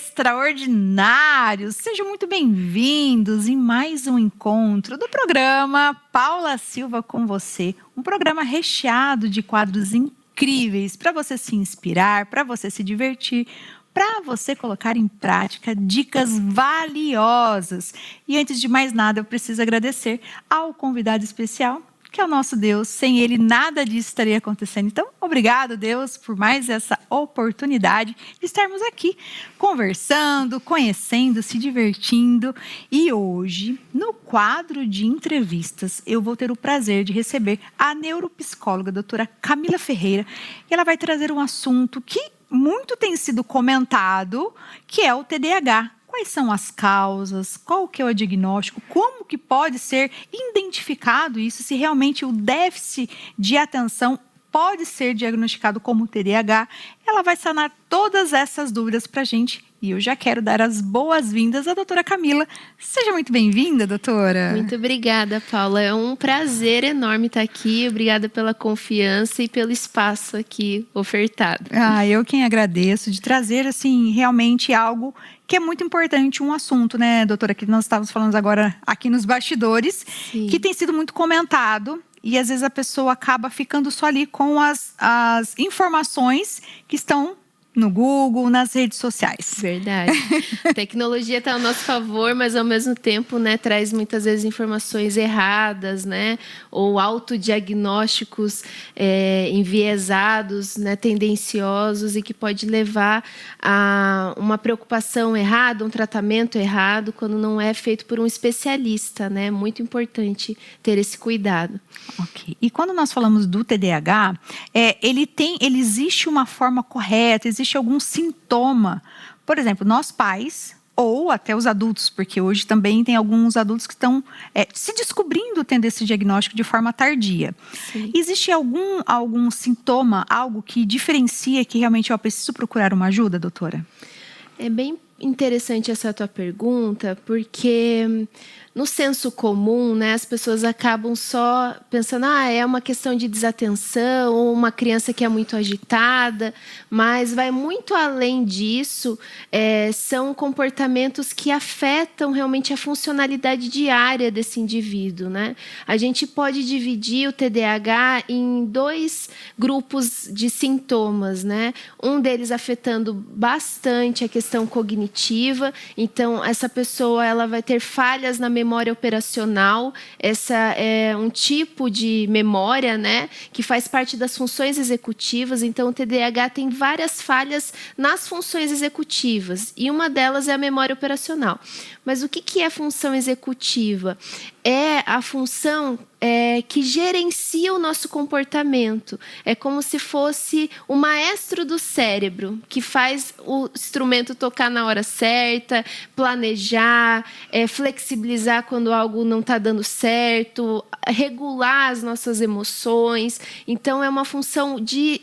extraordinários! Sejam muito bem-vindos em mais um encontro do programa Paula Silva com você. Um programa recheado de quadros incríveis para você se inspirar, para você se divertir, para você colocar em prática dicas valiosas. E antes de mais nada, eu preciso agradecer ao convidado especial, que é o nosso Deus. Sem Ele, nada disso estaria acontecendo. Então, obrigado, Deus, por mais essa oportunidade de estarmos aqui conversando, conhecendo, se divertindo. E hoje, no quadro de entrevistas, eu vou ter o prazer de receber a neuropsicóloga, a doutora Camila Ferreira. E ela vai trazer um assunto que muito tem sido comentado, que é o TDAH. Quais são as causas? Qual que é o diagnóstico? Como que pode ser identificado isso? Se realmente o déficit de atenção pode ser diagnosticado como TDAH? Ela vai sanar todas essas dúvidas para a gente. E eu já quero dar as boas-vindas à doutora Camila. Seja muito bem-vinda, doutora. Muito obrigada, Paula. É um prazer enorme estar aqui. Obrigada pela confiança e pelo espaço aqui ofertado. Eu quem agradeço de trazer, assim, realmente algo que é muito importante, um assunto, né, doutora, que nós estávamos falando agora aqui nos bastidores, Sim. Que tem sido muito comentado. E às vezes a pessoa acaba ficando só ali com as informações que estão no Google, nas redes sociais. Verdade. A tecnologia está ao nosso favor, mas ao mesmo tempo, né, traz muitas vezes informações erradas, né, ou autodiagnósticos enviesados, né, tendenciosos, e que pode levar a uma preocupação errada, um tratamento errado, quando não é feito por um especialista, né? Muito importante ter esse cuidado. Ok. E quando nós falamos do TDAH, ele existe uma forma correta, existe algum sintoma? Por exemplo, nós pais, ou até os adultos, porque hoje também tem alguns adultos que estão se descobrindo tendo esse diagnóstico de forma tardia. Sim. Existe algum sintoma, algo que diferencia que realmente eu preciso procurar uma ajuda, doutora? É bem interessante essa tua pergunta, porque no senso comum, né, as pessoas acabam só pensando, é uma questão de desatenção, ou uma criança que é muito agitada, mas vai muito além disso. São comportamentos que afetam realmente a funcionalidade diária desse indivíduo, né? A gente pode dividir o TDAH em dois grupos de sintomas, né? Um deles afetando bastante a questão cognitiva. Então, essa pessoa ela vai ter falhas na memória operacional. Essa é um tipo de memória, né, que faz parte das funções executivas. Então, o TDAH tem várias falhas nas funções executivas, e uma delas é a memória operacional. Mas o que é função executiva? É a função que gerencia o nosso comportamento. É como se fosse o maestro do cérebro, que faz o instrumento tocar na hora certa, planejar, flexibilizar quando algo não está dando certo, regular as nossas emoções. Então, é uma função de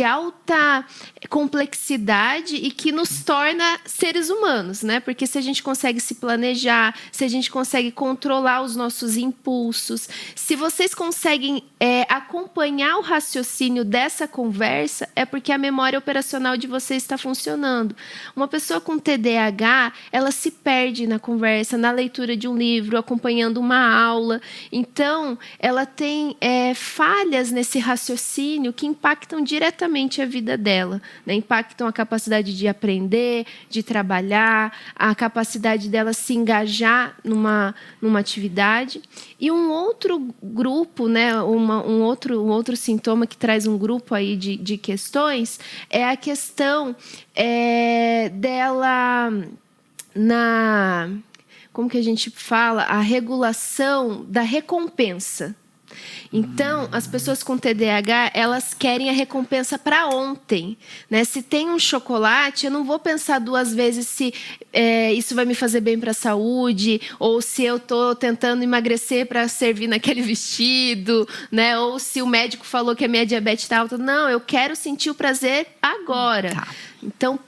alta complexidade e que nos torna seres humanos, né? Porque se a gente consegue se planejar, se a gente consegue controlar os nossos impulsos, se vocês conseguem acompanhar o raciocínio dessa conversa, é porque a memória operacional de vocês está funcionando. Uma pessoa com TDAH, ela se perde na conversa, na leitura de um livro, acompanhando uma aula. Então, ela tem falhas nesse raciocínio que impactam diretamente a vida dela, né? Impactam a capacidade de aprender, de trabalhar, a capacidade dela se engajar numa atividade. E um outro grupo, né, um outro sintoma que traz um grupo aí de questões é a questão dela como que a gente fala? A regulação da recompensa. Então, as pessoas com TDAH, elas querem a recompensa para ontem, né? Se tem um chocolate, eu não vou pensar duas vezes se isso vai me fazer bem para a saúde, ou se eu estou tentando emagrecer para servir naquele vestido, né? Ou se o médico falou que a minha diabetes está alta. Não, eu quero sentir o prazer agora. Tá. Então,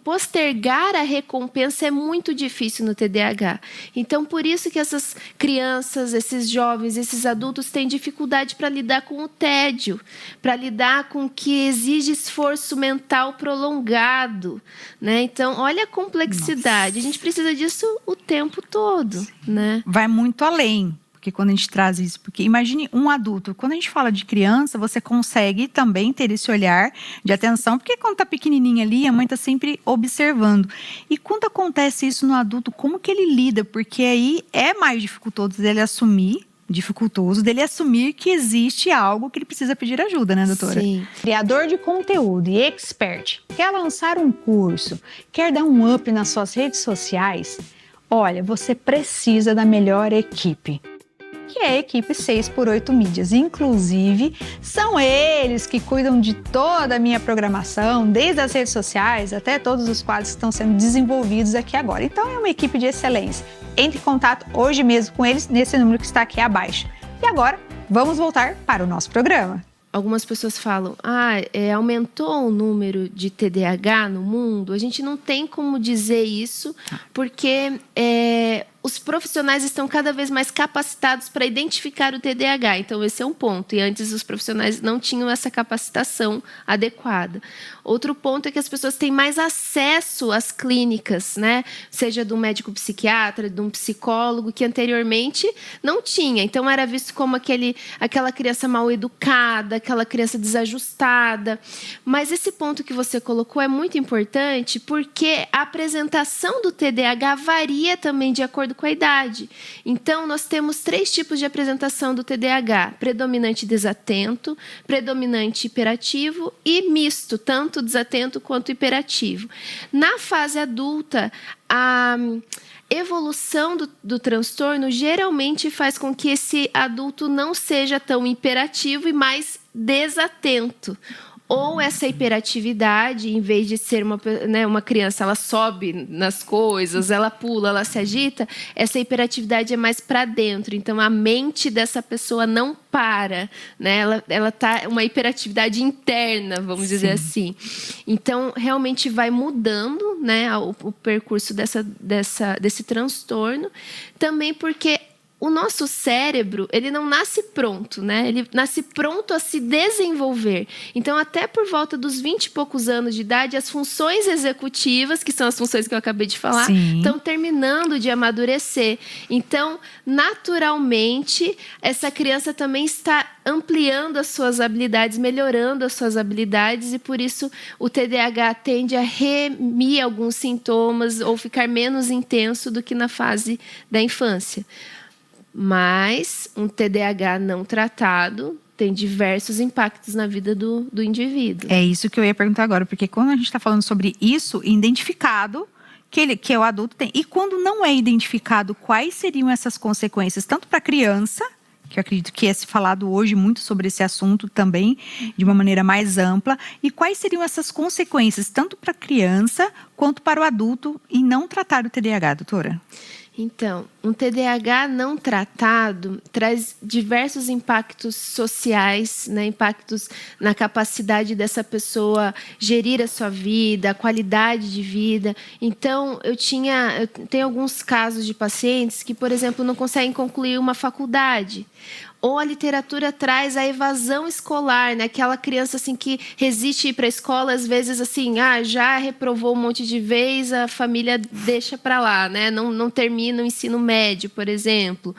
postergar a recompensa é muito difícil no TDAH. Então, por isso que essas crianças, esses jovens, esses adultos têm têm dificuldade para lidar com o tédio, para lidar com o que exige esforço mental prolongado, né? Então, olha a complexidade. A gente precisa disso o tempo todo, né? Vai muito além. Porque quando a gente traz isso, porque imagine um adulto, quando a gente fala de criança, você consegue também ter esse olhar de atenção, porque quando tá pequenininha ali, a mãe tá sempre observando. E quando acontece isso no adulto, como que ele lida? Porque aí é mais dificultoso dele assumir que existe algo que ele precisa pedir ajuda, né, doutora? Sim. Criador de conteúdo e expert, quer lançar um curso, quer dar um up nas suas redes sociais? Olha, você precisa da melhor equipe, que é a equipe 6x8 Mídias. Inclusive, são eles que cuidam de toda a minha programação, desde as redes sociais até todos os quadros que estão sendo desenvolvidos aqui agora. Então, é uma equipe de excelência. Entre em contato hoje mesmo com eles nesse número que está aqui abaixo. E agora, vamos voltar para o nosso programa. Algumas pessoas falam, aumentou o número de TDAH no mundo. A gente não tem como dizer isso, porque os profissionais estão cada vez mais capacitados para identificar o TDAH. Então, esse é um ponto. E antes, os profissionais não tinham essa capacitação adequada. Outro ponto é que as pessoas têm mais acesso às clínicas, né? Seja de um médico psiquiatra, de um psicólogo, que anteriormente não tinha. Então, era visto como aquela criança mal educada, aquela criança desajustada. Mas esse ponto que você colocou é muito importante, porque a apresentação do TDAH varia também de acordo com a idade. Então, nós temos 3 tipos de apresentação do TDAH: predominante desatento, predominante hiperativo e misto, tanto desatento quanto hiperativo. Na fase adulta, a evolução do transtorno geralmente faz com que esse adulto não seja tão hiperativo e mais desatento. Ou essa hiperatividade, em vez de ser uma criança, ela sobe nas coisas, ela pula, ela se agita, essa hiperatividade é mais para dentro. Então, a mente dessa pessoa não para, né? Ela tá uma hiperatividade interna, vamos dizer assim. Então, realmente vai mudando, né, o percurso desse transtorno. Também porque o nosso cérebro, ele não nasce pronto, né? Ele nasce pronto a se desenvolver. Então, até por volta dos 20 e poucos anos de idade, as funções executivas, que são as funções que eu acabei de falar, estão terminando de amadurecer. Então, naturalmente, essa criança também está ampliando as suas habilidades, melhorando as suas habilidades, e por isso o TDAH tende a remir alguns sintomas ou ficar menos intenso do que na fase da infância. Mas um TDAH não tratado tem diversos impactos na vida do indivíduo. É isso que eu ia perguntar agora, porque quando a gente está falando sobre isso, identificado que o adulto tem, e quando não é identificado, quais seriam essas consequências, tanto para a criança, que eu acredito que é se falado hoje muito sobre esse assunto também, de uma maneira mais ampla, e quais seriam essas consequências, tanto para a criança quanto para o adulto, em não tratar o TDAH, doutora? Então, um TDAH não tratado traz diversos impactos sociais, né? Impactos na capacidade dessa pessoa gerir a sua vida, a qualidade de vida. Então, eu tenho alguns casos de pacientes que, por exemplo, não conseguem concluir uma faculdade. Ou a literatura traz a evasão escolar, né? Aquela criança assim, que resiste a ir para a escola, às vezes assim, já reprovou um monte de vez, a família deixa para lá, né? Não termina o ensino médio, por exemplo.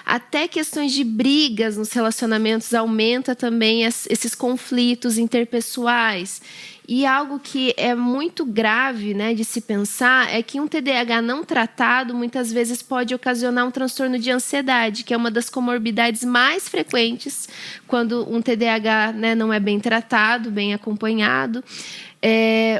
Até questões de brigas nos relacionamentos aumenta também esses conflitos interpessoais. E algo que é muito grave, né, de se pensar é que um TDAH não tratado muitas vezes pode ocasionar um transtorno de ansiedade, que é uma das comorbidades mais frequentes quando um TDAH, né, não é bem tratado, bem acompanhado.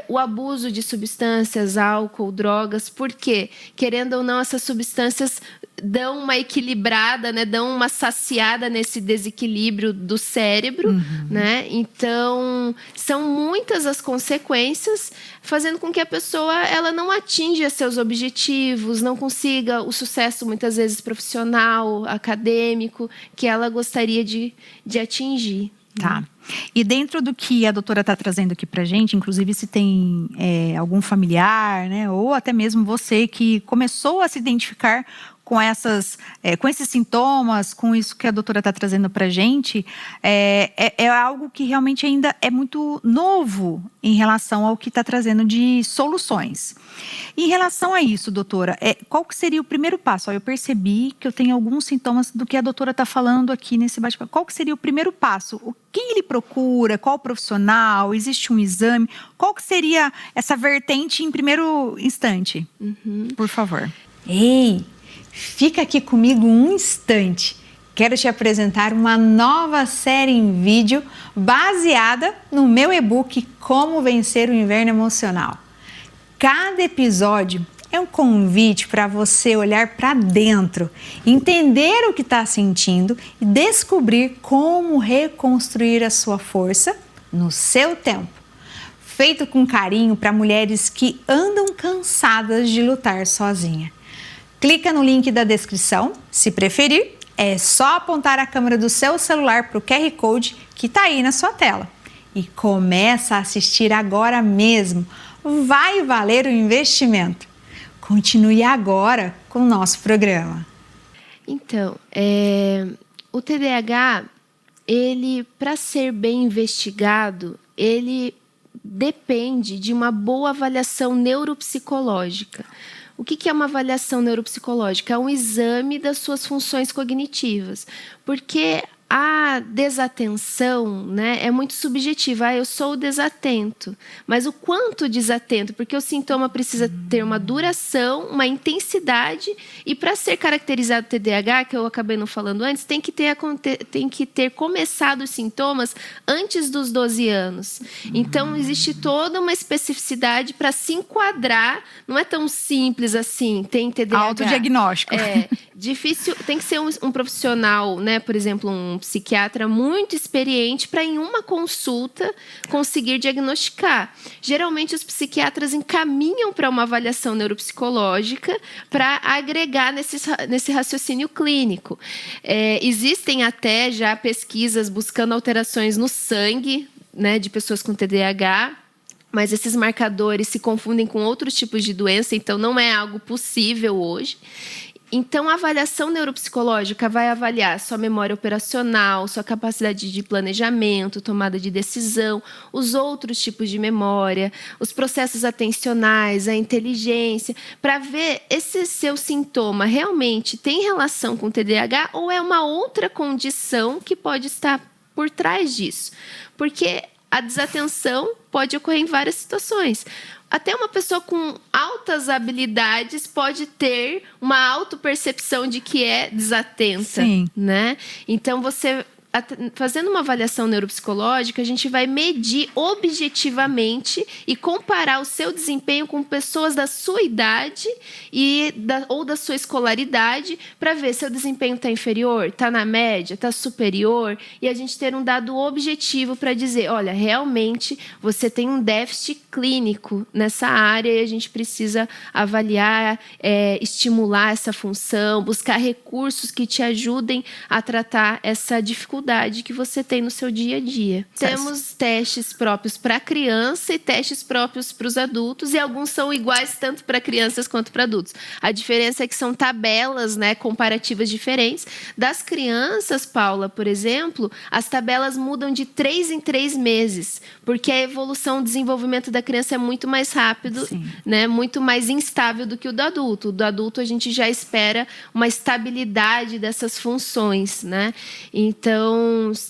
O abuso de substâncias, álcool, drogas, porque, querendo ou não, essas substâncias dão uma equilibrada, né, dão uma saciada nesse desequilíbrio do cérebro, né? Então, são muitas as consequências, fazendo com que a pessoa ela não atinja seus objetivos, não consiga o sucesso, muitas vezes, profissional, acadêmico, que ela gostaria de atingir. Tá. E dentro do que a doutora está trazendo aqui pra gente, inclusive se tem algum familiar, né, ou até mesmo você que começou a se identificar com esses sintomas, com isso que a doutora está trazendo para a gente, é algo que realmente ainda é muito novo em relação ao que está trazendo de soluções. Em relação a isso, doutora, qual que seria o primeiro passo? Eu percebi que eu tenho alguns sintomas do que a doutora está falando aqui nesse bate-papo. Qual que seria o primeiro passo? Quem ele procura? Qual profissional? Existe um exame? Qual que seria essa vertente em primeiro instante? Por favor. Ei, fica aqui comigo um instante. Quero te apresentar uma nova série em vídeo baseada no meu e-book Como Vencer o Inverno Emocional. Cada episódio é um convite para você olhar para dentro, entender o que está sentindo e descobrir como reconstruir a sua força no seu tempo. Feito com carinho para mulheres que andam cansadas de lutar sozinha. Clica no link da descrição, se preferir, é só apontar a câmera do seu celular para o QR Code que está aí na sua tela. E começa a assistir agora mesmo, vai valer o investimento. Continue agora com o nosso programa. Então, o TDAH, para ser bem investigado, ele depende de uma boa avaliação neuropsicológica. O que é uma avaliação neuropsicológica? É um exame das suas funções cognitivas. Porque a desatenção, né, é muito subjetiva. Eu sou desatento. Mas o quanto desatento? Porque o sintoma precisa ter uma duração, uma intensidade. E para ser caracterizado TDAH, que eu acabei não falando antes, tem que ter começado os sintomas antes dos 12 anos. Então, existe toda uma especificidade para se enquadrar. Não é tão simples assim, tem TDAH. Autodiagnóstico. Difícil. Tem que ser um profissional, né, por exemplo, um psiquiatra muito experiente para, em uma consulta, conseguir diagnosticar. Geralmente, os psiquiatras encaminham para uma avaliação neuropsicológica para agregar nesse raciocínio clínico. Existem até já pesquisas buscando alterações no sangue, né, de pessoas com TDAH, mas esses marcadores se confundem com outros tipos de doença, então não é algo possível hoje. Então, a avaliação neuropsicológica vai avaliar sua memória operacional, sua capacidade de planejamento, tomada de decisão, os outros tipos de memória, os processos atencionais, a inteligência, para ver esse seu sintoma realmente tem relação com o TDAH ou é uma outra condição que pode estar por trás disso. Porque a desatenção pode ocorrer em várias situações. Até uma pessoa com altas habilidades pode ter uma autopercepção de que é desatenta. Sim. Né? Então, fazendo uma avaliação neuropsicológica, a gente vai medir objetivamente e comparar o seu desempenho com pessoas da sua idade ou da sua escolaridade para ver se o desempenho está inferior, está na média, está superior, e a gente ter um dado objetivo para dizer, olha, realmente você tem um déficit clínico nessa área e a gente precisa avaliar, estimular essa função, buscar recursos que te ajudem a tratar essa dificuldade que você tem no seu dia a dia. Temos testes próprios para criança e testes próprios para os adultos, e alguns são iguais tanto para crianças quanto para adultos. A diferença é que são tabelas, né, comparativas diferentes. Das crianças, Paula, por exemplo, as tabelas mudam de 3 em 3 meses, porque a evolução, o desenvolvimento da criança é muito mais rápido, né, muito mais instável do que o do adulto. O do adulto a gente já espera uma estabilidade dessas funções, né? Então,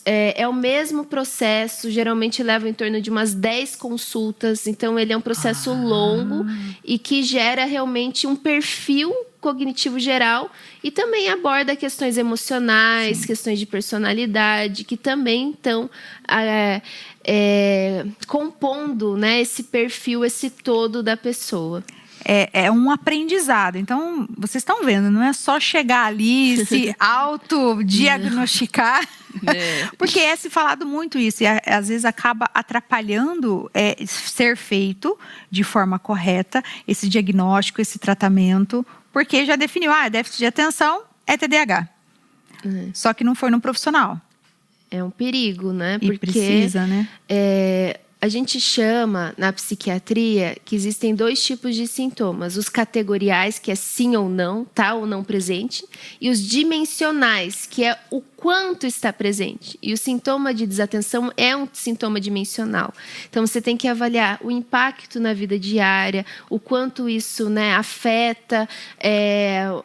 é o mesmo processo, geralmente leva em torno de umas 10 consultas, então ele é um processo longo e que gera realmente um perfil cognitivo geral e também aborda questões emocionais, questões de personalidade, que também estão compondo, né, esse perfil, esse todo da pessoa. É um aprendizado. Então, vocês estão vendo, não é só chegar ali, se autodiagnosticar, porque é se falado muito isso, e às vezes acaba atrapalhando ser feito de forma correta esse diagnóstico, esse tratamento, porque já definiu, déficit de atenção é TDAH. Só que não foi no profissional. É um perigo, né? E porque precisa, né? a gente chama na psiquiatria que existem 2 tipos de sintomas. Os categoriais, que é sim ou não, tá ou não presente. E os dimensionais, que é o quanto está presente. E o sintoma de desatenção é um sintoma dimensional. Então, você tem que avaliar o impacto na vida diária, o quanto isso, né, afeta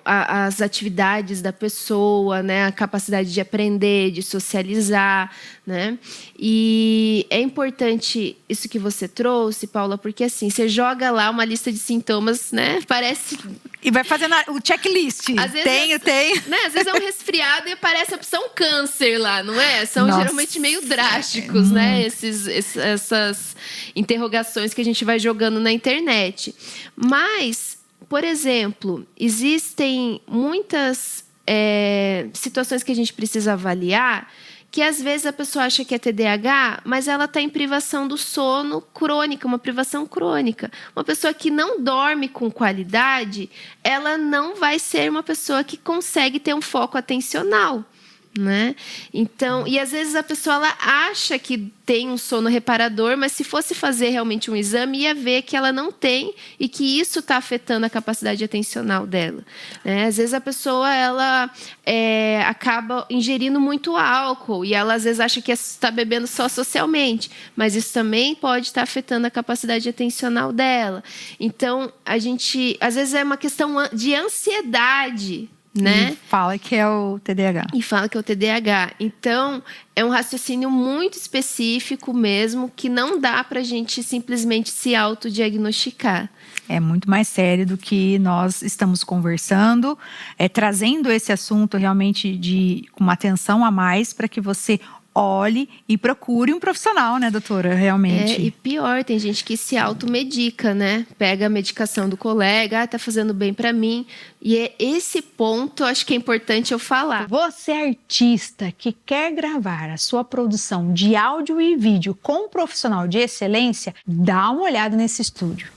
as atividades da pessoa, né, a capacidade de aprender, de socializar, né? E é importante isso que você trouxe, Paula, porque assim, você joga lá uma lista de sintomas, né? Parece... E vai fazendo o checklist. Às vezes Tenho. Né? Às vezes é um resfriado e aparece a opção câncer lá, não é? São geralmente meio drásticos, né? Essas interrogações que a gente vai jogando na internet. Mas, por exemplo, existem muitas situações que a gente precisa avaliar, que às vezes a pessoa acha que é TDAH, mas ela está em privação do sono crônica, uma privação crônica. Uma pessoa que não dorme com qualidade, ela não vai ser uma pessoa que consegue ter um foco atencional, né? Então, e às vezes a pessoa ela acha que tem um sono reparador, mas se fosse fazer realmente um exame, ia ver que ela não tem e que isso está afetando a capacidade atencional dela, né? Às vezes a pessoa ela acaba ingerindo muito álcool e ela às vezes acha que está bebendo só socialmente, mas isso também pode estar afetando a capacidade atencional dela. Então, a gente, às vezes é uma questão de ansiedade, né? E fala que é o TDAH. Então, é um raciocínio muito específico mesmo, que não dá pra gente simplesmente se autodiagnosticar. É muito mais sério do que nós estamos conversando, trazendo esse assunto realmente com uma atenção a mais para que você olhe e procure um profissional, né, doutora? Realmente. E pior, tem gente que se automedica, né? Pega a medicação do colega, tá fazendo bem para mim. E é esse ponto, acho que é importante eu falar. Você é artista que quer gravar a sua produção de áudio e vídeo com um profissional de excelência, dá uma olhada nesse estúdio.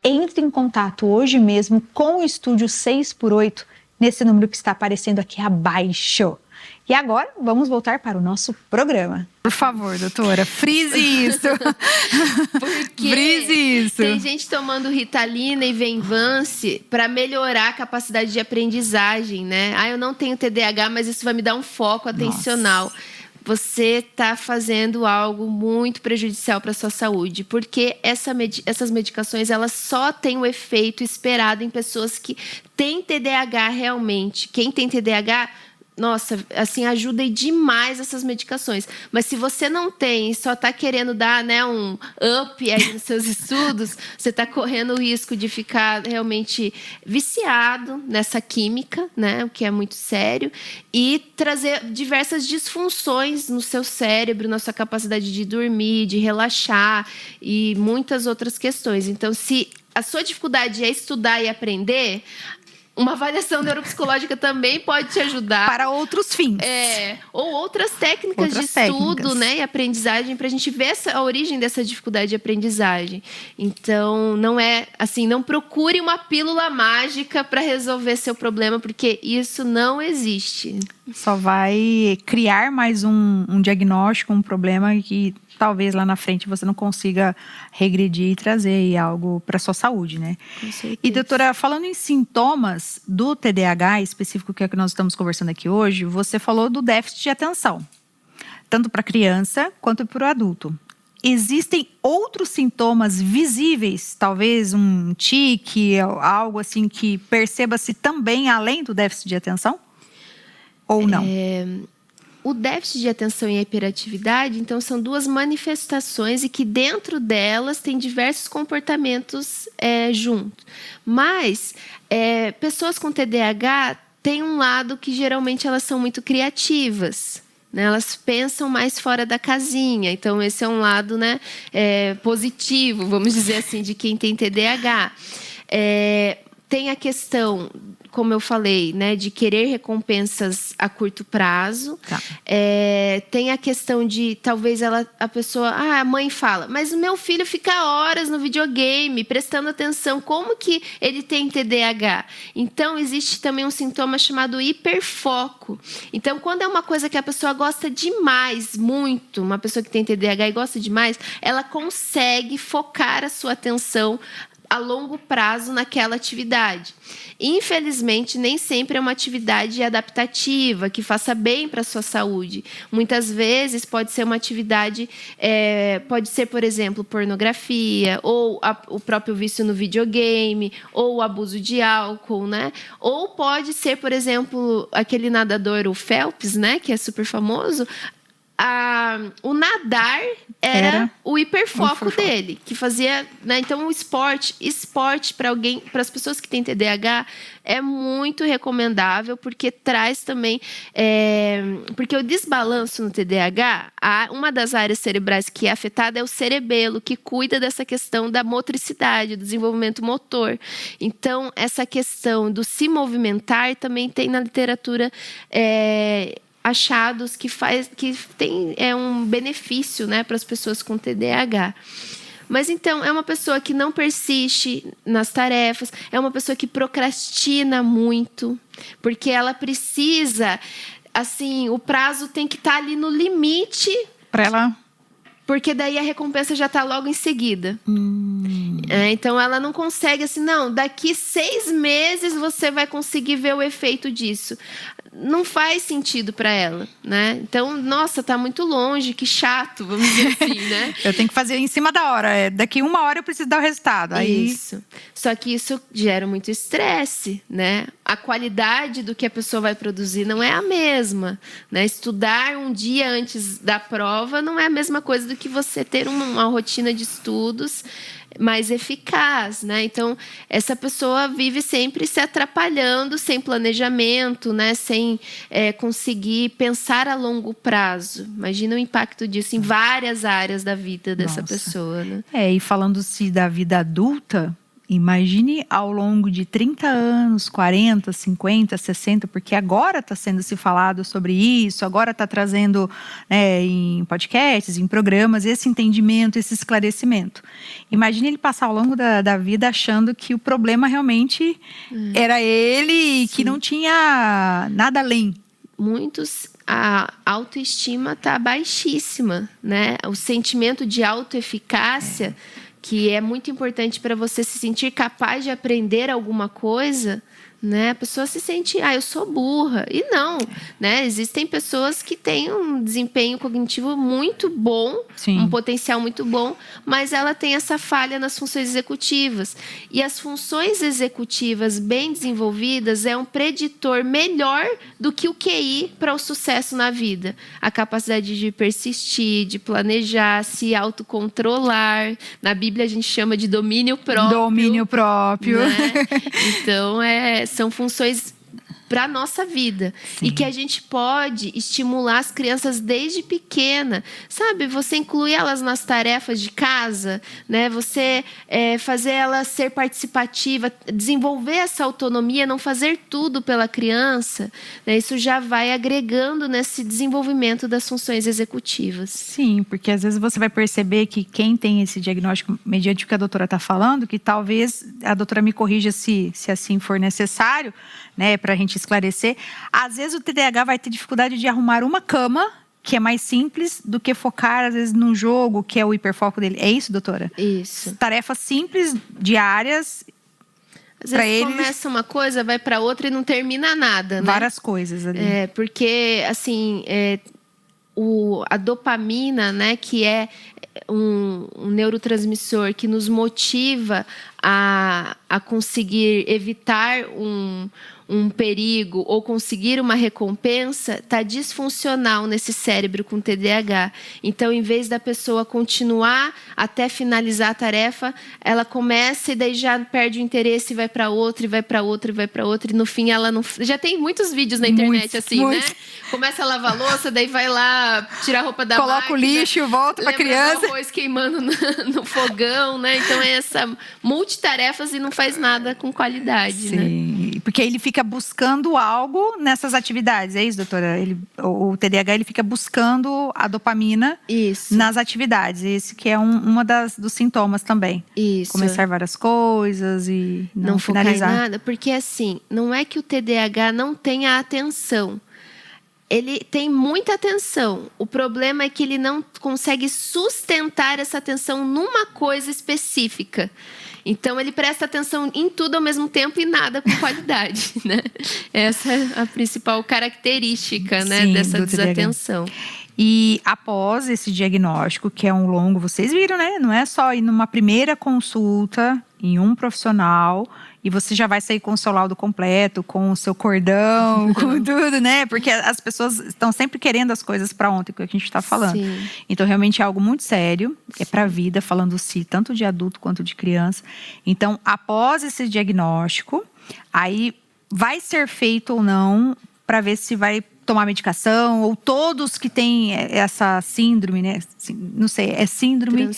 Entre em contato hoje mesmo com o Estúdio 6x8, nesse número que está aparecendo aqui abaixo. E agora, vamos voltar para o nosso programa. Por favor, doutora, frise isso. Porque frise isso. Tem gente tomando Ritalina e Venvance para melhorar a capacidade de aprendizagem, né? Eu não tenho TDAH, mas isso vai me dar um foco atencional. Nossa. Você está fazendo algo muito prejudicial para a sua saúde, porque essas medicações elas só têm o efeito esperado em pessoas que têm TDAH realmente. Quem tem TDAH, nossa, assim, ajuda demais essas medicações. Mas se você não tem e só está querendo dar, né, um up aí nos seus estudos, você está correndo o risco de ficar realmente viciado nessa química, né, o que é muito sério, e trazer diversas disfunções no seu cérebro, na sua capacidade de dormir, de relaxar e muitas outras questões. Então, se a sua dificuldade é estudar e aprender, uma avaliação neuropsicológica também pode te ajudar. Para outros fins. Ou outras técnicas de estudo, né, e aprendizagem, para a gente ver a origem dessa dificuldade de aprendizagem. Então, não procure uma pílula mágica para resolver seu problema, porque isso não existe. Só vai criar mais um diagnóstico, um problema que talvez lá na frente você não consiga regredir e trazer aí algo para a sua saúde, né? Com certeza. E, doutora, falando em sintomas do TDAH, específico que é o que nós estamos conversando aqui hoje, você falou do déficit de atenção, tanto para a criança quanto para o adulto. Existem outros sintomas visíveis, talvez um tique, algo assim que perceba-se também além do déficit de atenção? Ou não? O déficit de atenção e a hiperatividade, então, são 2 manifestações e que dentro delas tem diversos comportamentos juntos. Mas pessoas com TDAH têm um lado que geralmente elas são muito criativas, né? Elas pensam mais fora da casinha. Então, esse é um lado, né, positivo, vamos dizer assim, de quem tem TDAH. tem a questão, como eu falei, né, de querer recompensas a curto prazo. Tá. Tem a questão de, talvez a pessoa... a mãe fala, mas o meu filho fica horas no videogame, prestando atenção. Como que ele tem TDAH? Então, existe também um sintoma chamado hiperfoco. Então, quando é uma coisa que a pessoa gosta demais, muito, uma pessoa que tem TDAH e gosta demais, ela consegue focar a sua atenção a longo prazo naquela atividade. Infelizmente, nem sempre é uma atividade adaptativa, que faça bem para a sua saúde. Muitas vezes pode ser uma atividade, pode ser, por exemplo, pornografia, ou o próprio vício no videogame, ou o abuso de álcool, né? Ou pode ser, por exemplo, aquele nadador, o Phelps, né? Que é super famoso. O nadar era o hiperfoco dele, que fazia, né? Então o esporte para as pessoas que têm TDAH é muito recomendável, porque traz também, porque o desbalanço no TDAH, uma das áreas cerebrais que é afetada é o cerebelo, que cuida dessa questão da motricidade, do desenvolvimento motor. Então essa questão do se movimentar também tem na literatura achados que tem um benefício, né, para as pessoas com TDAH. Mas então é uma pessoa que não persiste nas tarefas, é uma pessoa que procrastina muito, porque ela precisa, assim, o prazo tem que estar ali no limite para ela, porque daí a recompensa já está logo em seguida. Então ela não consegue assim, não, daqui 6 meses você vai conseguir ver o efeito disso. Não faz sentido para ela, né? Então, nossa, tá muito longe, que chato, vamos dizer assim, né? Eu tenho que fazer em cima da hora. Daqui 1 hora eu preciso dar o resultado. Aí... Isso. Só que isso gera muito estresse, né? A qualidade do que a pessoa vai produzir não é a mesma, né? Estudar um dia antes da prova não é a mesma coisa do que você ter uma rotina de estudos mais eficaz, né? Então, essa pessoa vive sempre se atrapalhando, sem planejamento, né? Sem conseguir pensar a longo prazo. Imagina o impacto disso em várias áreas da vida dessa pessoa, né? E falando-se da vida adulta, imagine ao longo de 30 anos, 40, 50, 60, porque agora está sendo se falado sobre isso, agora está trazendo em podcasts, em programas, esse entendimento, esse esclarecimento. Imagine ele passar ao longo da vida achando que o problema realmente era ele e que não tinha nada além. A autoestima está baixíssima, né? O sentimento de autoeficácia, que é muito importante para você se sentir capaz de aprender alguma coisa, né? A pessoa se sente, eu sou burra. E não, né? Existem pessoas que têm um desempenho cognitivo muito bom, um potencial muito bom, mas ela tem essa falha nas funções executivas. E as funções executivas bem desenvolvidas é um preditor melhor do que o QI para o sucesso na vida. A capacidade de persistir, de planejar, se autocontrolar. Na Bíblia a gente chama de domínio próprio. Domínio próprio. Né? Então, são funções para a nossa vida. E que a gente pode estimular as crianças desde pequena. Sabe? Você incluir elas nas tarefas de casa, né? Você fazer ela ser participativa, desenvolver essa autonomia, não fazer tudo pela criança, né? Isso já vai agregando nesse desenvolvimento das funções executivas. Sim, porque às vezes você vai perceber que quem tem esse diagnóstico, mediante o que a doutora está falando, que talvez a doutora me corrija se assim for necessário, né, para a gente esclarecer, às vezes o TDAH vai ter dificuldade de arrumar uma cama, que é mais simples, do que focar, às vezes, no jogo, que é o hiperfoco dele. É isso, doutora? Isso. Tarefas simples, diárias. Às vezes começa uma coisa, vai para outra e não termina nada, né? Várias coisas ali. Porque, assim, a dopamina, né, que é um neurotransmissor que nos motiva a conseguir evitar um perigo ou conseguir uma recompensa, está disfuncional nesse cérebro com TDAH. Então, em vez da pessoa continuar até finalizar a tarefa, ela começa e daí já perde o interesse e vai para outra, e vai para outra, e vai para outra. E no fim, ela não... Já tem muitos vídeos na internet né? Começa a lavar a louça, daí vai lá tirar a roupa da máquina. Coloca o lixo, volta para a criança. O arroz queimando no fogão, né? Então, é essa multitarefas e não faz nada com qualidade, né? Sim, porque ele fica buscando algo nessas atividades, é isso, doutora? O TDAH, ele fica buscando a dopamina Isso. nas atividades. Esse que é uma dos sintomas também. Isso. Começar várias coisas e não focar finalizar. em nada, porque assim, não é que o TDAH não tenha atenção. Ele tem muita atenção. O problema é que ele não consegue sustentar essa atenção numa coisa específica. Então, ele presta atenção em tudo ao mesmo tempo e nada com qualidade, né? Essa é a principal característica, né, Sim, dessa do TDAH. desatenção. E após esse diagnóstico, que é um longo, vocês viram, né? Não é só ir numa primeira consulta em um profissional e você já vai sair com o seu laudo completo, com o seu cordão, com tudo, né? Porque as pessoas estão sempre querendo as coisas para ontem, que é o que a gente está falando. Sim. Então, realmente é algo muito sério, é para a vida, falando-se tanto de adulto quanto de criança. Então, após esse diagnóstico, aí vai ser feito ou não para ver se vai tomar medicação, ou todos que têm essa síndrome, né? Não sei, é síndrome...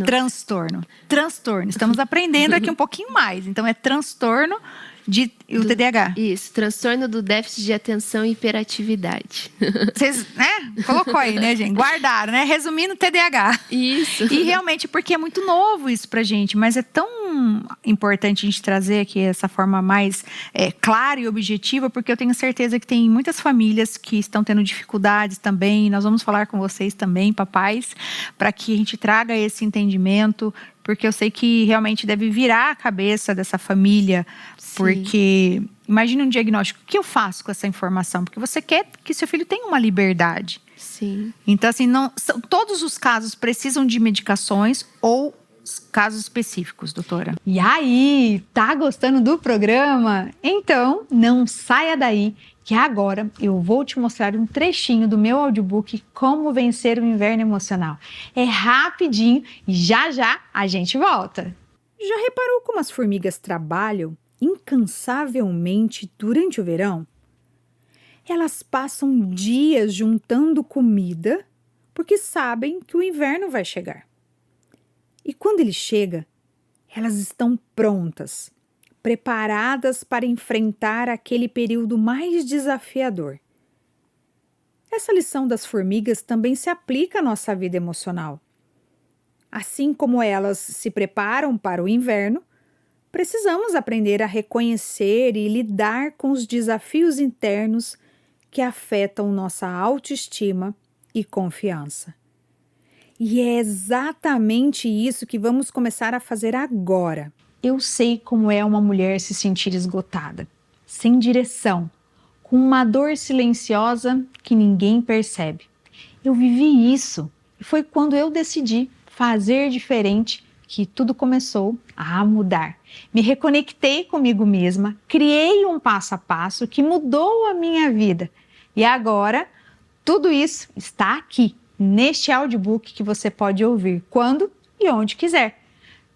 Transtorno. Estamos aprendendo aqui um pouquinho mais. Então, é transtorno o TDAH. Isso, transtorno do déficit de atenção e hiperatividade. Vocês, né? Colocou aí, né, gente? Guardaram, né? Resumindo, TDAH. Isso. E realmente, porque é muito novo isso pra gente, mas é tão importante a gente trazer aqui essa forma mais clara e objetiva, porque eu tenho certeza que tem muitas famílias que estão tendo dificuldades também. Nós vamos falar com vocês também, papais, para que a gente traga esse entendimento, porque eu sei que realmente deve virar a cabeça dessa família. Sim. Porque imagine um diagnóstico. O que eu faço com essa informação? Porque você quer que seu filho tenha uma liberdade. Sim. Então, assim, todos os casos precisam de medicações ou casos específicos, doutora. E aí, tá gostando do programa? Então, não saia daí, que agora eu vou te mostrar um trechinho do meu audiobook Como Vencer o Inverno Emocional. É rapidinho e já já a gente volta. Já reparou como as formigas trabalham incansavelmente durante o verão? Elas passam dias juntando comida porque sabem que o inverno vai chegar. E quando ele chega, elas estão prontas, preparadas para enfrentar aquele período mais desafiador. Essa lição das formigas também se aplica à nossa vida emocional. Assim como elas se preparam para o inverno, precisamos aprender a reconhecer e lidar com os desafios internos que afetam nossa autoestima e confiança. E é exatamente isso que vamos começar a fazer agora. Eu sei como é uma mulher se sentir esgotada, sem direção, com uma dor silenciosa que ninguém percebe. Eu vivi isso e foi quando eu decidi fazer diferente que tudo começou a mudar. Me reconectei comigo mesma, criei um passo a passo que mudou a minha vida. E agora, tudo isso está aqui, neste audiobook que você pode ouvir quando e onde quiser.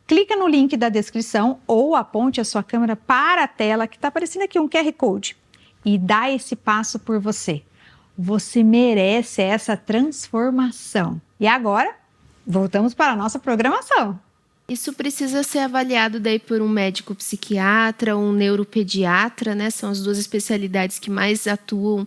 Clica no link da descrição ou aponte a sua câmera para a tela que está aparecendo aqui um QR Code e dá esse passo por você. Você merece essa transformação. E agora, voltamos para a nossa programação. Isso precisa ser avaliado daí por um médico psiquiatra, um neuropediatra, né? São as duas especialidades que mais atuam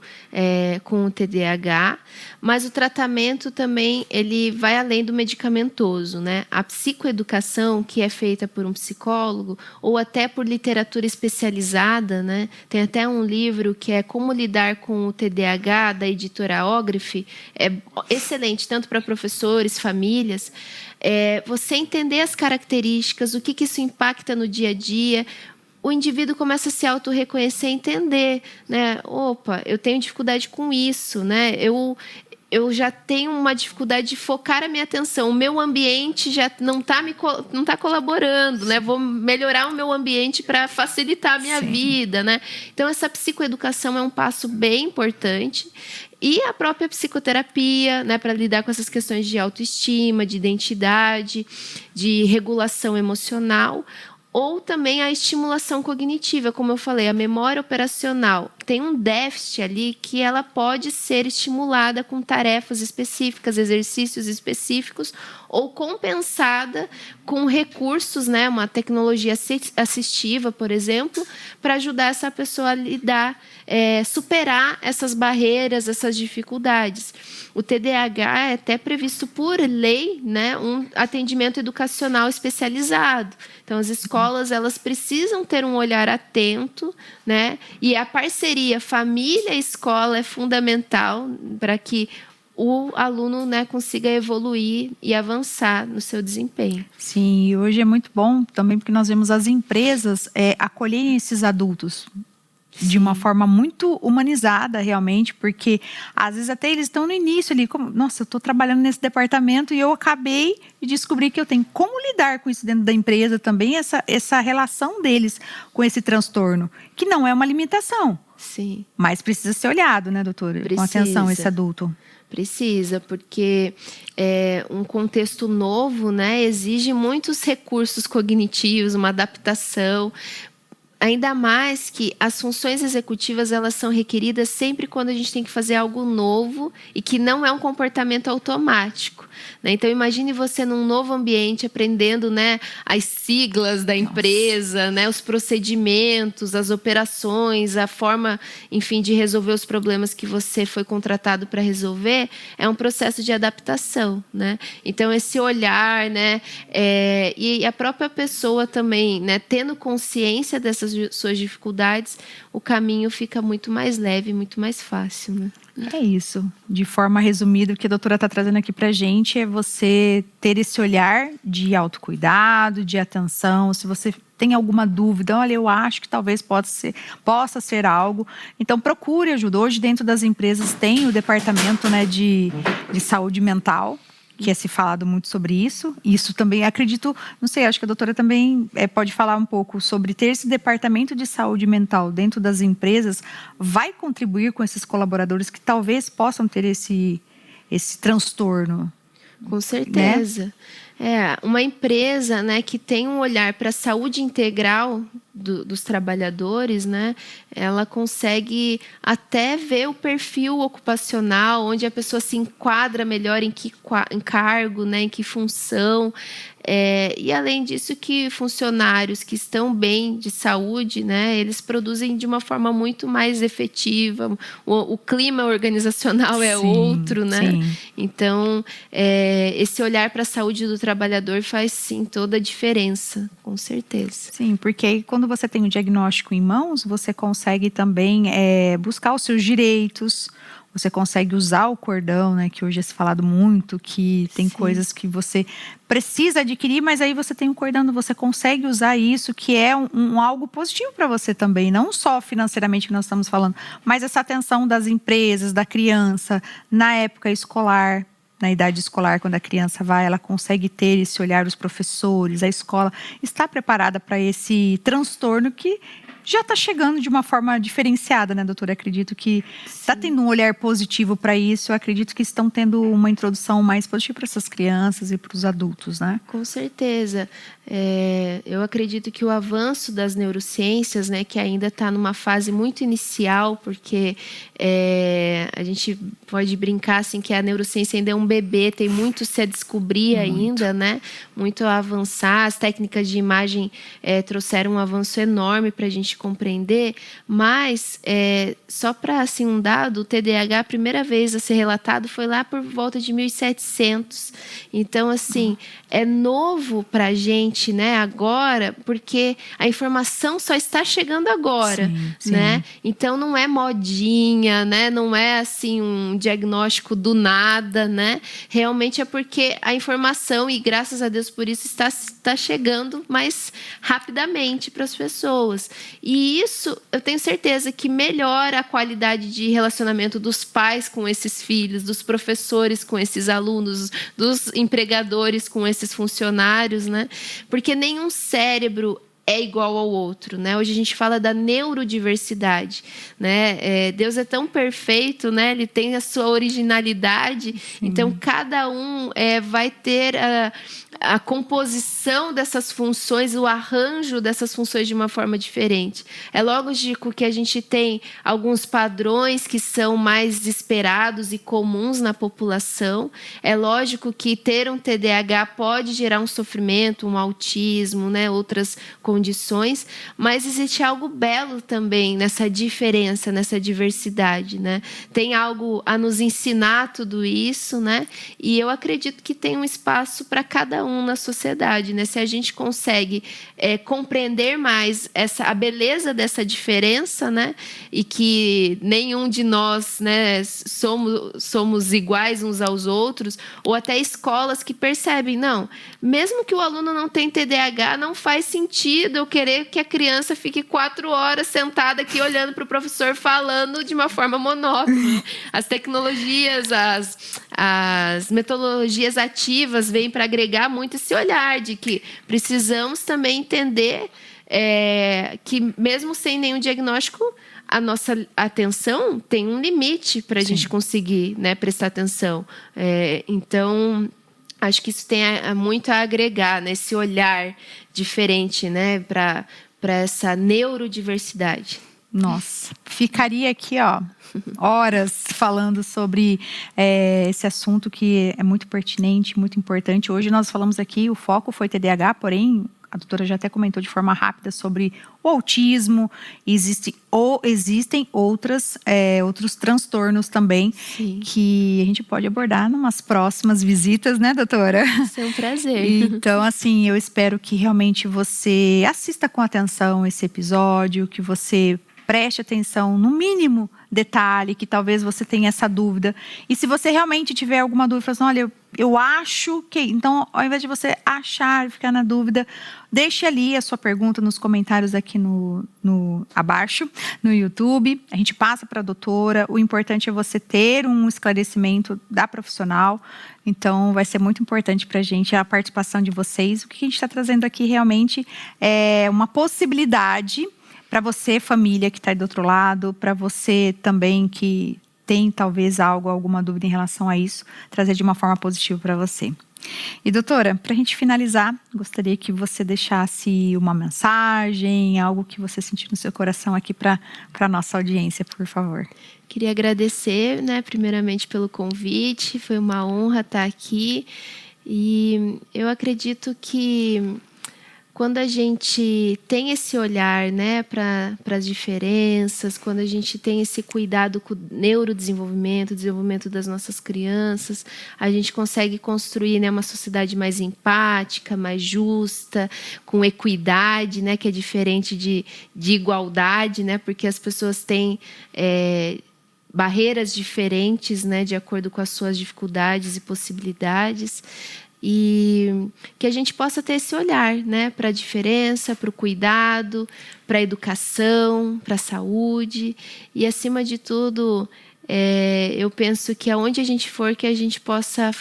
com o TDAH. Mas o tratamento também ele vai além do medicamentoso, né? A psicoeducação, que é feita por um psicólogo ou até por literatura especializada, né? Tem até um livro que é Como Lidar com o TDAH, da editora Ógriffe. É excelente, tanto para professores, famílias. Você entender as características, o que isso impacta no dia a dia, o indivíduo começa a se auto-reconhecer e entender, né? Opa, eu tenho dificuldade com isso, né? Eu já tenho uma dificuldade de focar a minha atenção. O meu ambiente já não tá colaborando, né? Vou melhorar o meu ambiente para facilitar a minha vida, né? Então, essa psicoeducação é um passo bem importante. E a própria psicoterapia, né, para lidar com essas questões de autoestima, de identidade, de regulação emocional, ou também a estimulação cognitiva, como eu falei, a memória operacional, tem um déficit ali que ela pode ser estimulada com tarefas específicas, exercícios específicos, ou compensada com recursos, né, uma tecnologia assistiva, por exemplo, para ajudar essa pessoa a lidar, superar essas barreiras, essas dificuldades. O TDAH é até previsto por lei, né, um atendimento educacional especializado. Então, as escolas elas precisam ter um olhar atento, né, e a parceria família-escola é fundamental para que o aluno, né, consiga evoluir e avançar no seu desempenho. Sim, e hoje é muito bom também porque nós vemos as empresas acolherem esses adultos de uma forma muito humanizada, realmente, porque às vezes até eles estão no início ali, como, nossa, eu estou trabalhando nesse departamento e eu acabei de descobrir que eu tenho como lidar com isso dentro da empresa também, essa relação deles com esse transtorno, que não é uma limitação. Sim. Mas precisa ser olhado, né, doutora? Com atenção esse adulto. Precisa, porque um contexto novo, né, exige muitos recursos cognitivos, uma adaptação. Ainda mais que as funções executivas elas são requeridas sempre quando a gente tem que fazer algo novo e que não é um comportamento automático, né? Então, imagine você num novo ambiente aprendendo, né, as siglas da empresa, né, os procedimentos, as operações, a forma, enfim, de resolver os problemas que você foi contratado para resolver. É um processo de adaptação, né? Então, esse olhar, né, e a própria pessoa também, né, tendo consciência dessas suas dificuldades, o caminho fica muito mais leve, muito mais fácil, né? É isso. De forma resumida, o que a doutora está trazendo aqui para a gente é você ter esse olhar de autocuidado, de atenção. Se você tem alguma dúvida, olha, eu acho que talvez possa ser algo, então procure ajuda. Hoje, dentro das empresas, tem o departamento, né, de saúde mental, que é se falado muito sobre isso. Isso também, acredito, não sei, acho que a doutora também pode falar um pouco sobre ter esse departamento de saúde mental dentro das empresas, vai contribuir com esses colaboradores que talvez possam ter esse transtorno. Com certeza. Né? Uma empresa, né, que tem um olhar para a saúde integral dos trabalhadores, né, ela consegue até ver o perfil ocupacional, onde a pessoa se enquadra melhor em que cargo, né, em que função. E além disso, que funcionários que estão bem de saúde, né, eles produzem de uma forma muito mais efetiva, o clima organizacional é outro, né? Sim. Então, esse olhar para a saúde do trabalhador faz, sim, toda a diferença, com certeza. Sim, porque aí, quando você tem o diagnóstico em mãos, você consegue também buscar os seus direitos. Você consegue usar o cordão, né? Que hoje é se falado muito, que tem coisas que você precisa adquirir, mas aí você tem o cordão, você consegue usar isso, que é algo positivo para você também. Não só financeiramente que nós estamos falando, mas essa atenção das empresas, da criança, na época escolar. Na idade escolar, quando a criança vai, ela consegue ter esse olhar, os professores, a escola está preparada para esse transtorno que já está chegando de uma forma diferenciada, né, doutora? Acredito que está tendo um olhar positivo para isso. Eu acredito que estão tendo uma introdução mais positiva para essas crianças e para os adultos, né? Com certeza. Eu acredito que o avanço das neurociências, né, que ainda está numa fase muito inicial, porque a gente pode brincar assim, que a neurociência ainda é um bebê, tem muito se a descobrir ainda, né? Muito a avançar. As técnicas de imagem trouxeram um avanço enorme para a gente compreender, mas só para assim, um dado, o TDAH, a primeira vez a ser relatado foi lá por volta de 1700. Então, assim, é novo para a gente, né, agora, porque a informação só está chegando agora, sim. né? Então, não é modinha, né? Não é assim um diagnóstico do nada, né? Realmente é porque a informação, e graças a Deus por isso, está chegando mais rapidamente para as pessoas. E isso, eu tenho certeza que melhora a qualidade de relacionamento dos pais com esses filhos, dos professores com esses alunos, dos empregadores com esses funcionários, né? Porque nenhum cérebro é igual ao outro, né? Hoje a gente fala da neurodiversidade, né? Deus é tão perfeito, né? Ele tem a sua originalidade, então cada um vai ter a composição dessas funções, o arranjo dessas funções de uma forma diferente. É lógico que a gente tem alguns padrões que são mais esperados e comuns na população. É lógico que ter um TDAH pode gerar um sofrimento, um autismo, né? Outras condições, mas existe algo belo também nessa diferença, nessa diversidade, né? Tem algo a nos ensinar tudo isso, né? E eu acredito que tem um espaço para cada um na sociedade, né? Se a gente consegue compreender mais a beleza dessa diferença, né? E que nenhum de nós, né, somos iguais uns aos outros, ou até escolas que percebem, não, mesmo que o aluno não tenha TDAH, não faz sentido eu querer que a criança fique 4 horas sentada aqui olhando para o professor falando de uma forma monótona. As tecnologias, as metodologias ativas vêm para agregar muito esse olhar de que precisamos também entender que mesmo sem nenhum diagnóstico, a nossa atenção tem um limite para a gente conseguir, né, prestar atenção. Então, acho que isso tem muito a agregar, né, esse olhar diferente, né, para essa neurodiversidade. Nossa, ficaria aqui, horas falando sobre esse assunto que é muito pertinente, muito importante. Hoje nós falamos aqui, o foco foi TDAH, porém, a doutora já até comentou de forma rápida sobre o autismo. Existem outros transtornos também. Sim. Que a gente pode abordar em umas próximas visitas, né, doutora? Isso é um prazer. Então, assim, eu espero que realmente você assista com atenção esse episódio, que você preste atenção no mínimo detalhe, que talvez você tenha essa dúvida. E se você realmente tiver alguma dúvida, fala assim, olha, eu acho que... Então, ao invés de você achar, ficar na dúvida, deixe ali a sua pergunta nos comentários aqui abaixo, no YouTube. A gente passa para a doutora. O importante é você ter um esclarecimento da profissional. Então, vai ser muito importante para a gente a participação de vocês. O que a gente está trazendo aqui realmente é uma possibilidade para você, família que está aí do outro lado, para você também que tem talvez alguma dúvida em relação a isso, trazer de uma forma positiva para você. E doutora, para a gente finalizar, gostaria que você deixasse uma mensagem, algo que você sentiu no seu coração aqui para a nossa audiência, por favor. Queria agradecer, né, primeiramente pelo convite, foi uma honra estar aqui e eu acredito que quando a gente tem esse olhar, né, para as diferenças, quando a gente tem esse cuidado com o neurodesenvolvimento, o desenvolvimento das nossas crianças, a gente consegue construir, né, uma sociedade mais empática, mais justa, com equidade, né, que é diferente de igualdade, né, porque as pessoas têm barreiras diferentes, né, de acordo com as suas dificuldades e possibilidades. E que a gente possa ter esse olhar, né, para a diferença, para o cuidado, para a educação, para a saúde. E, acima de tudo, eu penso que aonde a gente for, que a gente possa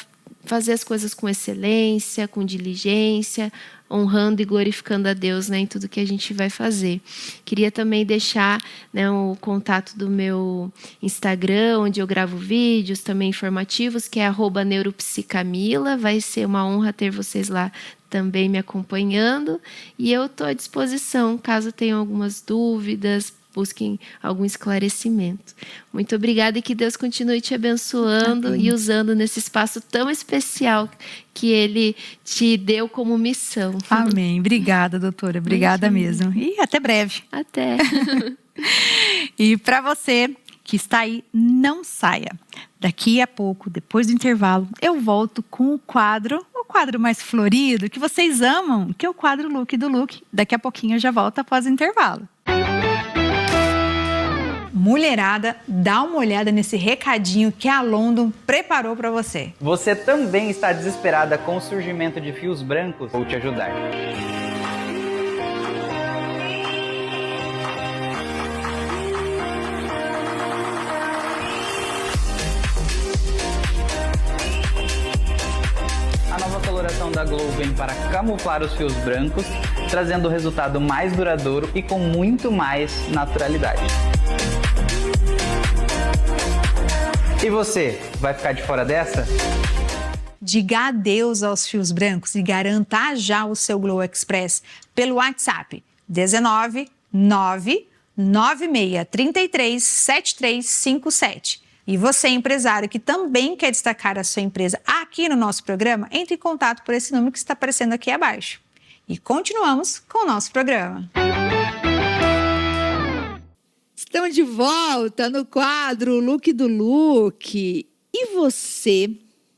fazer as coisas com excelência, com diligência, honrando e glorificando a Deus, né, em tudo que a gente vai fazer. Queria também deixar, né, o contato do meu Instagram, onde eu gravo vídeos também informativos, que é @neuropsicamila. Vai ser uma honra ter vocês lá também me acompanhando. E eu estou à disposição, caso tenham algumas dúvidas, busquem algum esclarecimento. Muito obrigada e que Deus continue te abençoando. Amém. E usando nesse espaço tão especial que Ele te deu como missão. Amém. Obrigada, doutora. Obrigada mesmo. E até breve. Até. E para você que está aí, não saia. Daqui a pouco, depois do intervalo, eu volto com o quadro mais florido, que vocês amam, que é o quadro Look do Look. Daqui a pouquinho eu já volto após o intervalo. Mulherada, dá uma olhada nesse recadinho que a London preparou para você. Você também está desesperada com o surgimento de fios brancos? Vou te ajudar. A nova coloração da Glow vem para camuflar os fios brancos, trazendo o resultado mais duradouro e com muito mais naturalidade. E você, vai ficar de fora dessa? Diga adeus aos fios brancos e garanta já o seu Glow Express pelo WhatsApp 19 9 9633 7357. E você, empresário, que também quer destacar a sua empresa aqui no nosso programa, entre em contato por esse número que está aparecendo aqui abaixo. E continuamos com o nosso programa. Estamos de volta no quadro Look do Look. E você,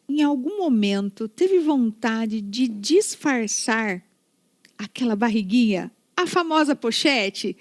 em algum momento, teve vontade de disfarçar aquela barriguinha, a famosa pochete?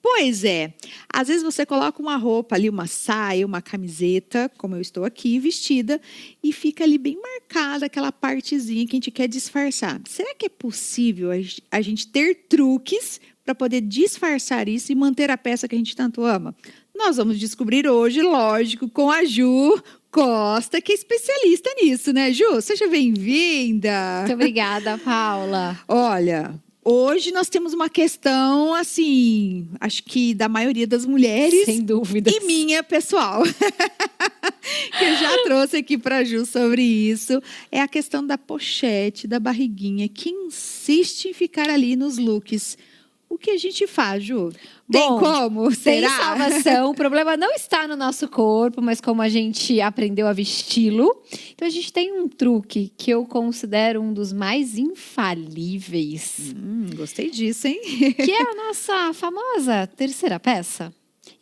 Pois é, às vezes você coloca uma roupa ali, uma saia, uma camiseta, como eu estou aqui vestida, e fica ali bem marcada aquela partezinha que a gente quer disfarçar. Será que é possível a gente ter truques para poder disfarçar isso e manter a peça que a gente tanto ama? Nós vamos descobrir hoje, lógico, com a Ju Costa, que é especialista nisso, né, Ju? Seja bem-vinda! Muito obrigada, Paula. Olha, hoje nós temos uma questão, assim, acho que da maioria das mulheres. Sem dúvida. E minha, pessoal. Que eu já trouxe aqui para a Ju sobre isso. É a questão da pochete, da barriguinha, que insiste em ficar ali nos looks. O que a gente faz, Ju? Tem Bom, como? Sem Será? salvação. O problema não está no nosso corpo, mas como a gente aprendeu a vesti-lo. Então, a gente tem um truque que eu considero um dos mais infalíveis. Gostei disso, hein? Que é a nossa famosa terceira peça.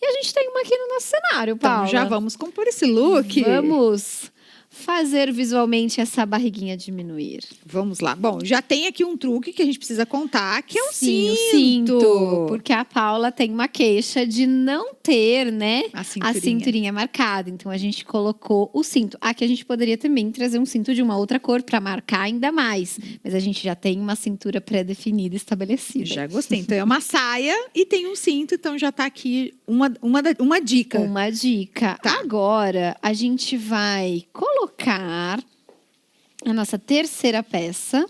E a gente tem uma aqui no nosso cenário, Paula. Então, já vamos compor esse look. Vamos fazer visualmente essa barriguinha diminuir. Vamos lá. Bom, já tem aqui um truque que a gente precisa contar, que é o Sim, cinto. o cinto. Porque a Paula tem uma queixa de não ter, né, A a cinturinha marcada. Então, a gente colocou o cinto. Aqui a gente poderia também trazer um cinto de uma outra cor para marcar ainda mais. Mas a gente já tem uma cintura pré-definida, estabelecida. Já gostei. Então, é uma saia e tem um cinto. Então, já está aqui uma dica. Uma dica. Tá. Agora, a gente vai colocar a nossa terceira peça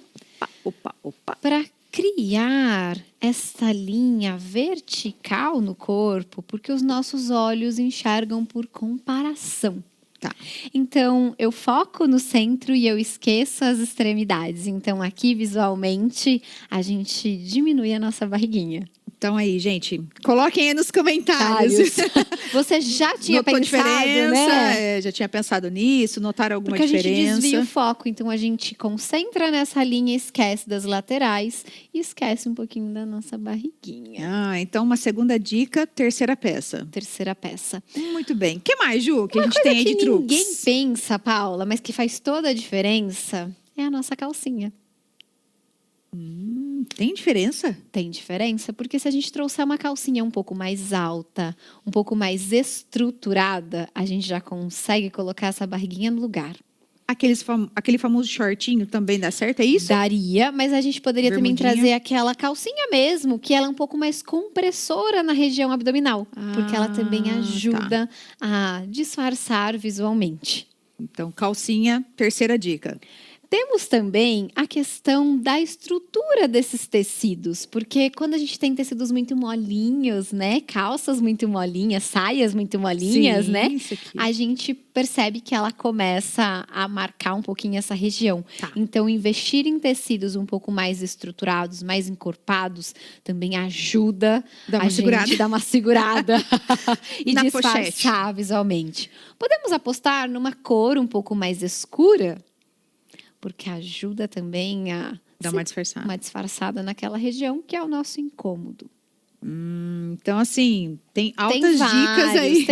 Opa. para criar esta linha vertical no corpo, porque os nossos olhos enxergam por comparação. Tá. Então, eu foco no centro e eu esqueço as extremidades. Então, aqui, visualmente, a gente diminui a nossa barriguinha. Então aí, gente, coloquem aí nos comentários. Você já tinha Notou pensado, diferença? né? Já tinha pensado nisso? Notaram alguma Porque diferença? a gente desvia o foco, então a gente concentra nessa linha, esquece das laterais e esquece um pouquinho da nossa barriguinha. Ah, então uma segunda dica, terceira peça. Terceira peça. Muito bem. O que mais, Ju, que a Uma gente coisa tem aí que de truques? ninguém pensa, Paula, mas que faz toda a diferença é a nossa calcinha. Tem diferença? Tem diferença, porque se a gente trouxer uma calcinha um pouco mais alta, um pouco mais estruturada, a gente já consegue colocar essa barriguinha no lugar. Aquele famoso shortinho também dá certo, é isso? Daria, mas a gente poderia também Bermudinha. trazer aquela calcinha mesmo, que ela é um pouco mais compressora na região abdominal, porque ela também ajuda a disfarçar visualmente. Então, calcinha, terceira dica. Temos também a questão da estrutura desses tecidos, porque quando a gente tem tecidos muito molinhos, né, calças muito molinhas, saias muito molinhas, Sim, né, isso aqui. a gente percebe que ela começa a marcar um pouquinho essa região. Tá. Então, investir em tecidos um pouco mais estruturados, mais encorpados, também ajuda Dá uma a segurada. gente dar uma segurada e Na disfarçar visualmente. Podemos apostar numa cor um pouco mais escura, porque ajuda também a Dá uma disfarçada. uma disfarçada naquela região que é o nosso incômodo. Então, assim, tem altas dicas aí.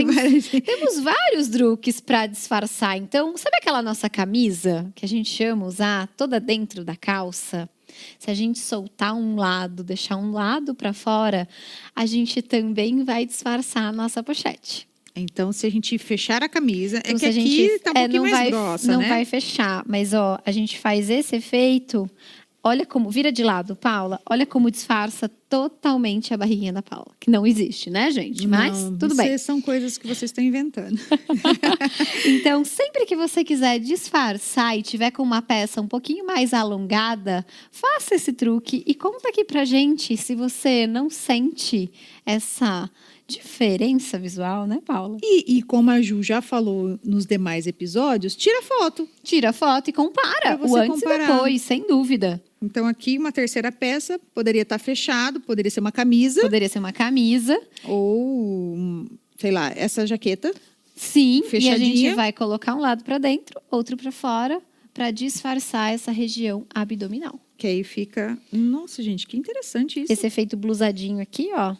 Temos vários truques para disfarçar. Então, sabe aquela nossa camisa que a gente ama usar toda dentro da calça? Se a gente soltar um lado, deixar um lado para fora, a gente também vai disfarçar a nossa pochete. Então, se a gente fechar a camisa, Então, é que se a aqui gente tá um pouquinho não mais vai, grossa, não né? vai fechar, mas ó, a gente faz esse efeito olha como... Vira de lado, Paula. Olha como disfarça totalmente a barriguinha da Paula. Que não existe, né, gente? Mas tudo bem. São coisas que vocês estão inventando. Então, sempre que você quiser disfarçar e tiver com uma peça um pouquinho mais alongada, faça esse truque e conta aqui pra gente se você não sente essa diferença visual, né, Paula? E como a Ju já falou nos demais episódios, tira foto. Tira foto e compara Pra você o antes comparar. e depois, sem dúvida. Então, aqui, uma terceira peça poderia estar fechado, poderia ser uma camisa Poderia ser uma camisa. ou, sei lá, essa jaqueta. Sim, e a Fechadinha. gente vai colocar um lado para dentro, outro para fora, para disfarçar essa região abdominal. Que aí fica... Nossa, gente, que interessante isso. Esse efeito blusadinho aqui, ó,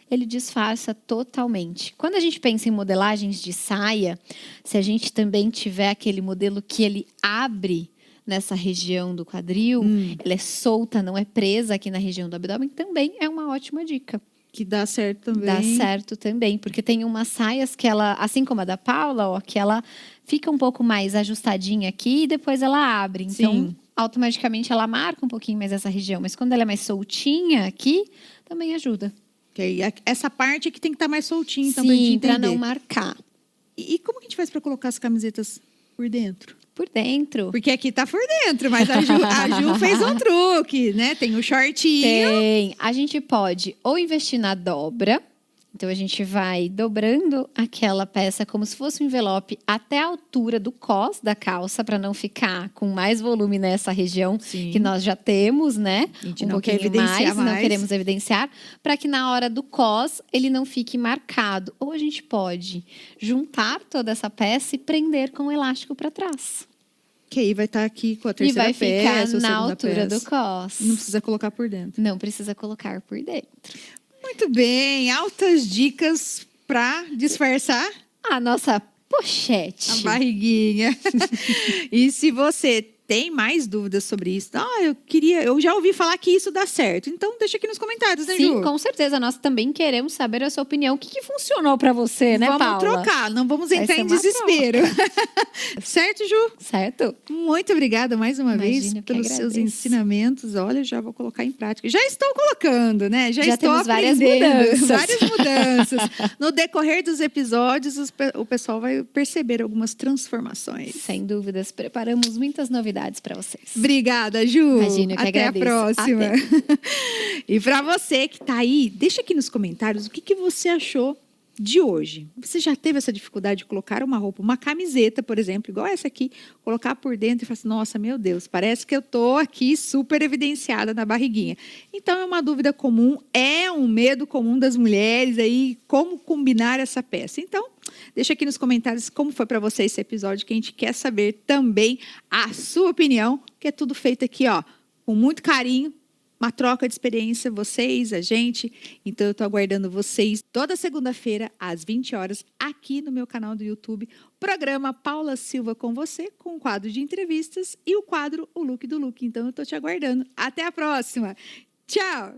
ele disfarça totalmente. Quando a gente pensa em modelagens de saia, se a gente também tiver aquele modelo que ele abre nessa região do quadril, ela é solta, não é presa aqui na região do abdômen, também é uma ótima dica. Que dá certo também. Dá certo também, porque tem umas saias que ela, assim como a da Paula, ó, que ela fica um pouco mais ajustadinha aqui e depois ela abre. Então, Sim. automaticamente ela marca um pouquinho mais essa região. Mas quando ela é mais soltinha aqui, também ajuda. Que aí, essa parte é que tem que estar mais soltinha, então, pra gente Sim, entender. para não marcar. E como que a gente faz para colocar as camisetas por dentro? Por dentro. Porque aqui tá por dentro, mas a Ju fez um truque, né? Tem o shortinho. Tem. A gente pode ou investir na dobra. Então, a gente vai dobrando aquela peça como se fosse um envelope até a altura do cós da calça, para não ficar com mais volume nessa região Sim. que nós já temos, né? A gente Um não quer pouquinho evidenciar não mais. queremos evidenciar, para que na hora do cós ele não fique marcado. Ou a gente pode juntar toda essa peça e prender com o elástico para trás. Que aí vai estar aqui com a E terceira vai ficar peça, a na segunda altura peça. do cós. Não precisa colocar por dentro. Não precisa colocar por dentro. Muito bem, altas dicas para disfarçar A nossa pochete. a barriguinha. E se você tem mais dúvidas sobre isso, eu já ouvi falar que isso dá certo. Então deixa aqui nos comentários, né, Sim, Ju? com certeza. Nós também queremos saber a sua opinião. O que funcionou pra você, né, Vamos Paula? trocar, não vamos Vai entrar ser em uma desespero. Certo, Ju? Certo? Muito obrigada mais uma Imagina, vez eu que pelos seus agradeço. ensinamentos. Olha, já vou colocar em prática. Já estou colocando, né? Já estou temos várias aprendendo. mudanças. Várias mudanças. No decorrer dos episódios, o pessoal vai perceber algumas transformações. Sem dúvidas. Preparamos muitas novidades pra vocês. Obrigada, Ju. Imagina, eu que Até agradeço. a próxima. E para você que está aí, deixa aqui nos comentários o que você achou de hoje. Você já teve essa dificuldade de colocar uma roupa, uma camiseta, por exemplo, igual essa aqui, colocar por dentro e falar assim, nossa, meu Deus, parece que eu tô aqui super evidenciada na barriguinha. Então, é uma dúvida comum, é um medo comum das mulheres aí, como combinar essa peça. Então, deixa aqui nos comentários como foi para você esse episódio, que a gente quer saber também a sua opinião, que é tudo feito aqui, ó, com muito carinho, uma troca de experiência, vocês, a gente. Então, eu estou aguardando vocês toda segunda-feira, às 20 horas, aqui no meu canal do YouTube, programa Paula Silva com você, com o quadro de entrevistas e o quadro O Look do Look. Então, eu estou te aguardando. Até a próxima. Tchau!